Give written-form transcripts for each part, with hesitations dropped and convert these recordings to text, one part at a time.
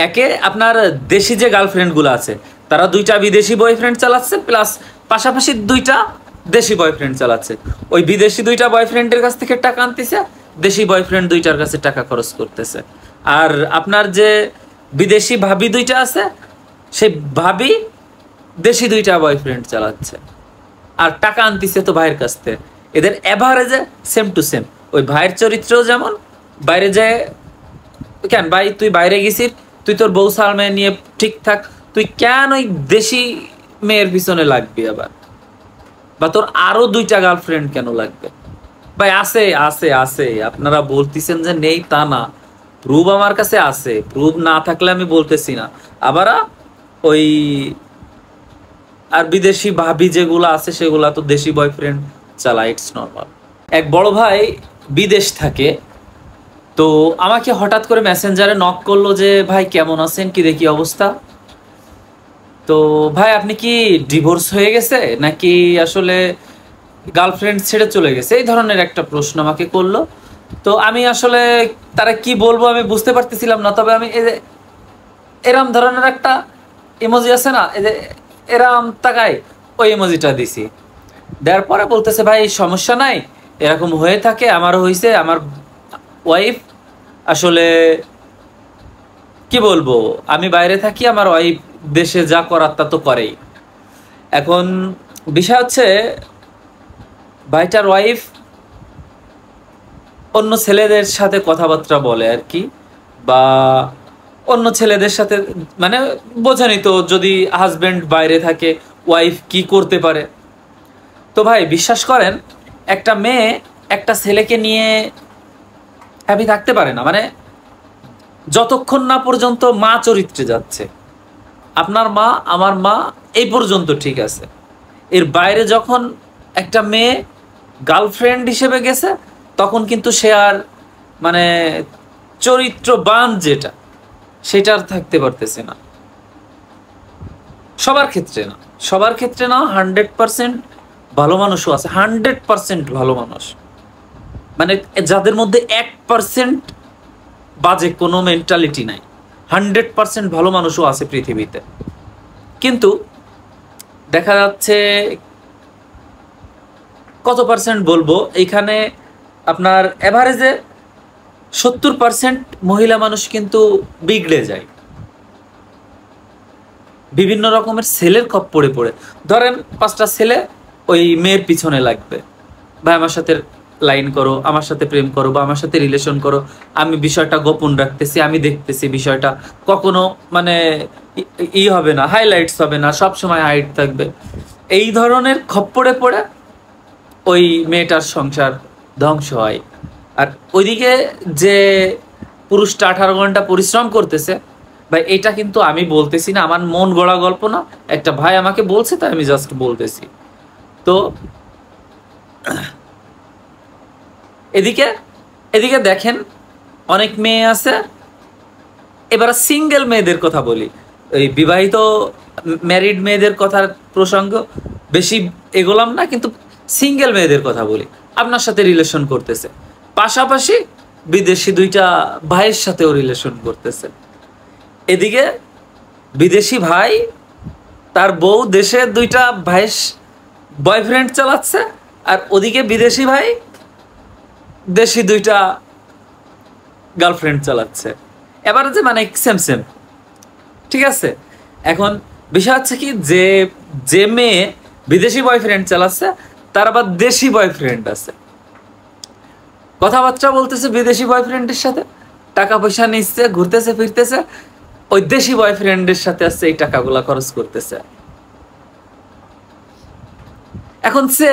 একে আপনার দেশি যে গার্লফ্রেন্ড গুলো আছে তারা দুইটা বিদেশি বয়ফ্রেন্ড চালাচ্ছে, প্লাস পাশাপাশি দুইটা দেশি বয়ফ্রেন্ড চালাচ্ছে। ওই বিদেশি দুইটা বয়ফ্রেন্ডের কাছ থেকে টাকা আনতেছে, দেশি বয়ফ্রেন্ড দুইটার কাছে টাকা খরচ করতেছে। আর আপনার যে বিদেশি ভাবি দুইটা আছে, সেই ভাবি দেশি দুইটা বয়ফ্রেন্ড চালাচ্ছে আর টাকা আনতেছে তো ভাইয়ের কাছ থেকে। এদের এভারেজে সেম টু সেম। ওই ভাইয়ের চরিত্রও যেমন, বাইরে যায় কেন ভাই তুই বাইরে গেছিস, তুই তোর বউ সালমে নিয়ে ঠিক থাক, তুই কেন ওই দেশি মেয়ের পিছনে লাগবি আবার, বা তোর আরো দুইটা গার্লফ্রেন্ড কেন লাগবে? ভাই আছে আছে আছে, আপনারা বলতেছেন যে নেই তা না, প্রুফ আমার কাছে আছে, প্রুফ না থাকলে আমি বলতেছি না। আবার ওই আর বিদেশি ভাবি যেগুলো আছে সেগুলা তো দেশি বয়ফ্রেন্ড চালায়, ইটস নর্মাল। এক বড় ভাই বিদেশ থাকে, তো আমাকে হঠাৎ করে মেসেঞ্জারে নক করলো যে ভাই কেমন আছেন, কি দেখি অবস্থা। তো ভাই আপনি কি ডিভোর্স হয়ে গেছে নাকি আসলে গার্লফ্রেন্ড ছেড়ে চলে গেছে, এই ধরনের একটা প্রশ্ন আমাকে করলো। তো আমি আসলে তারা কি বলবো আমি বুঝতে পারতেছিলাম না। তবে আমি এই যে এরম ধরনের একটা ইমোজি আছে না, এই যে এরম তাকাই, ওই ইমোজিটা দিছি। দেওয়ার পরে বলতেছে ভাই সমস্যা নাই, এরকম হয়ে থাকে, আমারও হয়েছে। আমার ওয়াইফ আসলে কি বলবো, আমি বাইরে থাকি, আমার ওয়াইফ দেশে যা করার তা তো করেই। এখন বিষয় হচ্ছে ভাইটার ওয়াইফ অন্য ছেলেদের সাথে কথাবার্তা বলে আর কি, বা অন্য ছেলেদের সাথে, মানে বোঝানি তো, যদি হাজবেন্ড বাইরে থাকে ওয়াইফ কি করতে পারে। তো ভাই বিশ্বাস করেন, একটা মেয়ে একটা ছেলেকে নিয়ে হ্যাপি থাকতে পারে না, মানে যতক্ষণ না পর্যন্ত মা চরিত্রে যাচ্ছে। আপনার মা আমার মা এই পর্যন্ত ঠিক আছে, এর বাইরে যখন একটা মেয়ে গার্লফ্রেন্ড হিসেবে গেছে তখন কিন্তু সে আর মানে চরিত্রবান যেটা সেটা আর থাকতে পারতেছে না। সবার ক্ষেত্রে না, সবার ক্ষেত্রে না, 100% ভালো মানুষও আছে, 100% ভালো মানুষ, মানে যাদের মধ্যে 1% বাজে কোনো মেন্টালিটি নাই, 100% ভালো মানুষও আছে পৃথিবীতে। কিন্তু দেখা যাচ্ছে কত পার্সেন্ট বলবো, এইখানে আপনার এভারেজে 70% মহিলা মানুষ কিন্তু বিগড়ে যায় বিভিন্ন রকমের ছেলের খপ্পরে পড়ে। ধরেন 5টা ছেলে ওই মেয়ের পিছনে লাগবে, ভাই আমার সাথে লাইন করো, আমার সাথে প্রেম করো, বা আমার সাথে রিলেশন করো, আমি বিষয়টা গোপন রাখতেছি, আমি দেখতেছি বিষয়টা কখনো মানে হবে না, হাইলাইটস হবে না, সব সময় হাইট থাকবে। এই ধরনের খপ্পরে পড়ে ওই মেয়েটার সংসার ধ্বংস হয়। আর ওইদিকে যে পুরুষটা 18 ঘন্টা পরিশ্রম করতেছে, ভাই এটা কিন্তু আমি বলতেছি না, আমার মন গড়া গল্প না, একটা ভাই আমাকে বলছে তাই আমি জাস্ট বলতেছি। তো এদিকে এদিকে দেখেন অনেক মেয়ে আছে। এবার সিঙ্গেল মেয়েদের কথা বলি, এই বিবাহিত ম্যারিড মেয়েদের কথার প্রসঙ্গ বেশি এগোলাম না, কিন্তু সিঙ্গেল মেয়েদের কথা বলি। আপনার সাথে রিলেশন করতেছে, পাশাপাশি বিদেশি দুইটা ভাইয়ের সাথেও রিলেশন করতেছে। এদিকে বিদেশি ভাই তার বউ দেশে দুইটা ভাইয়ের বয়ফ্রেন্ড চালাচ্ছে, আর ওদিকে বিদেশি ভাই দেশি দুইটা গার্লফ্রেন্ড চালাচ্ছে। এবার যে মানে সেম সেম, ঠিক আছে। এখন বিষয় হচ্ছে কি, যে যে মেয়ে বিদেশি বয়ফ্রেন্ড চালাচ্ছে তার আবার দেশি বয়ফ্রেন্ড আছে, কথাবার্তা বলতেছে বিদেশি বয়ফ্রেন্ডের সাথে, টাকা পয়সা নিচ্ছে, ঘুরতেছে ফিরতেছে, ওই দেশি বয়ফ্রেন্ডের সাথে আছে, এই টাকাগুলা খরচ করতেছে। এখন সে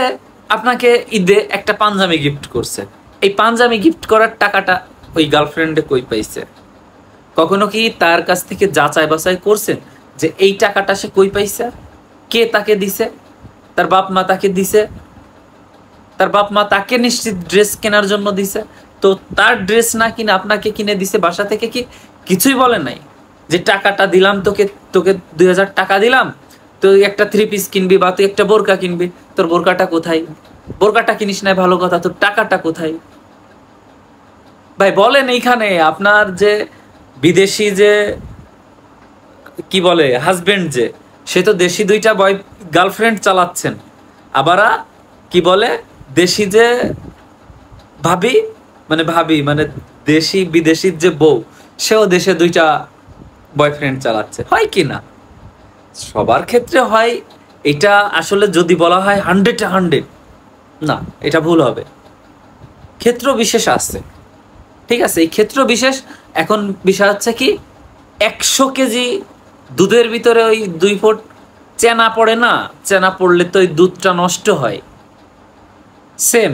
আপনাকে ঈদে একটা পাঞ্জাবি গিফট করছে, এই পাঞ্জাবি গিফট করার টাকাটা ওই গার্লফ্রেন্ডে কই পাইছে? কখনো কি তার কাছ থেকে যাচাই বাছাই করছেন যে এই টাকাটা সে কই পাইছে, কে তাকে দিছে? তার বাপ মা তাকে দিছে, তার বাপ মা তাকে নিশ্চিত ড্রেস কেনার জন্য দিছে। তো তার ড্রেস না কিনে আপনাকে কিনে দিছে, বাসা থেকে কি কিছুই বলে নাই যে টাকাটা দিলাম তোকে, তোকে 2000 টাকা দিলাম, তুই একটা 3 পিস কিনবি বা তুই একটা বোরকা কিনবি, তোর বোরকাটা কোথায়? বোরকাটা কিনিস না ভালো কথা, তোর টাকাটা কোথায়? ভাই বলেন এইখানে আপনার যে বিদেশি যে কি বলে হাজবেন্ড যে, সে তো দেশি দুইটা গার্লফ্রেন্ড চালাচ্ছেন, আবার কি বলে দেশি যে ভাবি মানে দেশি বিদেশির যে বউ, সেও দেশে দুইটা বয়ফ্রেন্ড চালাচ্ছে। হয় কি না? সবার ক্ষেত্রে হয় এটা? আসলে যদি বলা হয় 100 না, এটা ভুল হবে। ক্ষেত্র বিশেষ আছে, ঠিক আছে? এই ক্ষেত্র বিশেষ। এখন বিষয় হচ্ছে কি, 100 কেজি দুধের ভিতরে ওই 2 ফুট চেনা পড়ে না, চেনা পড়লে তো ওই দুধটা নষ্ট হয়, সেম।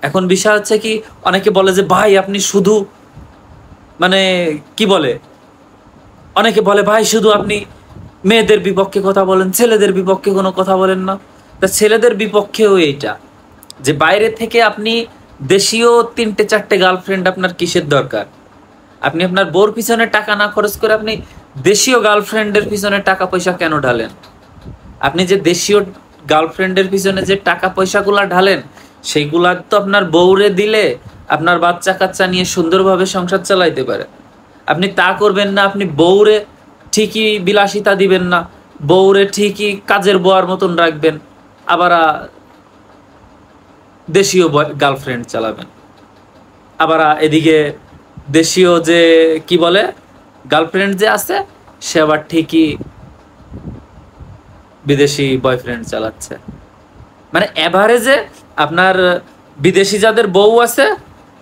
এখন বিষয় হচ্ছে কি, অনেকে বলে যে ভাই আপনি শুধু মানে কি বলে, অনেকে বলে ভাই শুধু আপনি মেয়েদের বিপক্ষে কথা বলেন, ছেলেদের বিপক্ষে কোনো কথা বলেন না। তা ছেলেদের বিপক্ষেও এইটা, যে বাইরে থেকে আপনি দেশীয় 3-4টে গার্লফ্রেন্ড আপনার কিসের দরকার? আপনি আপনার বউর পিছনে টাকা না খরচ করে আপনি দেশীয় গার্লফ্রেন্ডের পিছনে টাকা পয়সা কেন ঢালেন? আপনি যে দেশীয় গার্লফ্রেন্ডের পিছনে যে টাকা পয়সাগুলা ঢালেন, সেইগুলা তো আপনার বউরে দিলে আপনার বাচ্চা কাচ্চা নিয়ে সুন্দরভাবে সংসার চালাইতে পারে। আপনি তা করবেন না, আপনি বউরে ঠিকই বিলাসিতা দিবেন না, বউরে ঠিকই কাজের বুয়ার মতন রাখবেন, আবার দেশীয় গার্লফ্রেন্ড চালাবেন। আবার এদিকে দেশীয় যে কি বলে গার্লফ্রেন্ড যে আছে, সে আবার ঠিকই বিদেশি বয়ফ্রেন্ড চালাচ্ছে। মানে এভারেজে আপনার বিদেশি যাদের বউ আছে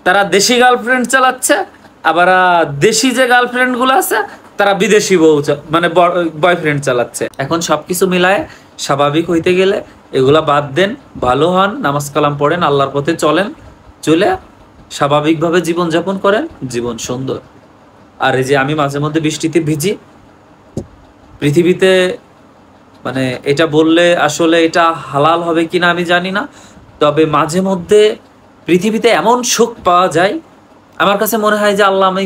তারা দেশি গার্লফ্রেন্ড চালাচ্ছে, আবার দেশি যে গার্লফ্রেন্ড গুলো আছে তারা বিদেশি বউ মানে বয়ফ্রেন্ড চালাচ্ছে। এখন সবকিছু মিলায় স্বাভাবিক হইতে গেলে এগুলা বাদ দেন, ভালো হন, নামাজ কালাম পড়েন, আল্লাহর পথে চলেন, চলে স্বাভাবিকভাবে জীবনযাপন করেন, জীবন সুন্দর। আর এই যে আমি মাঝে মধ্যে বৃষ্টিতে ভিজি, পৃথিবীতে মানে এটা বললে আসলে এটা হালাল হবে কিনা আমি জানি না, তবে মাঝে মধ্যে পৃথিবীতে এমন সুখ পাওয়া যায়, আমার কাছে মনে হয় যে আল্লাহ আমি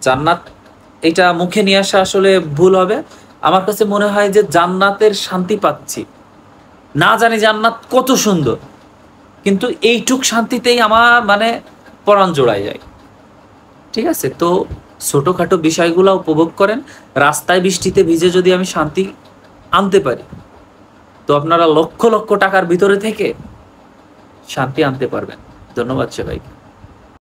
জান্নাত এটা মুখে নিয়ে আসা আসলে ভুল হবে। আমার কাছে মনে হয় যে জান্নাতের শান্তি পাচ্ছি, না জানি জান্নাত কত সুন্দর, কিন্তু এইটুক শান্তিতেই আমার মানে পরাণ জোড়ায় যায়। ঠিক আছে? তো ছোটখাটো বিষয়গুলো উপভোগ করেন। রাস্তায় বৃষ্টিতে ভিজে যদি আমি শান্তি আনতে পারি, তো আপনারা লক্ষ লক্ষ টাকার ভিতরে থেকে শান্তি আনতে পারবেন। ধন্যবাদ সবাইকে।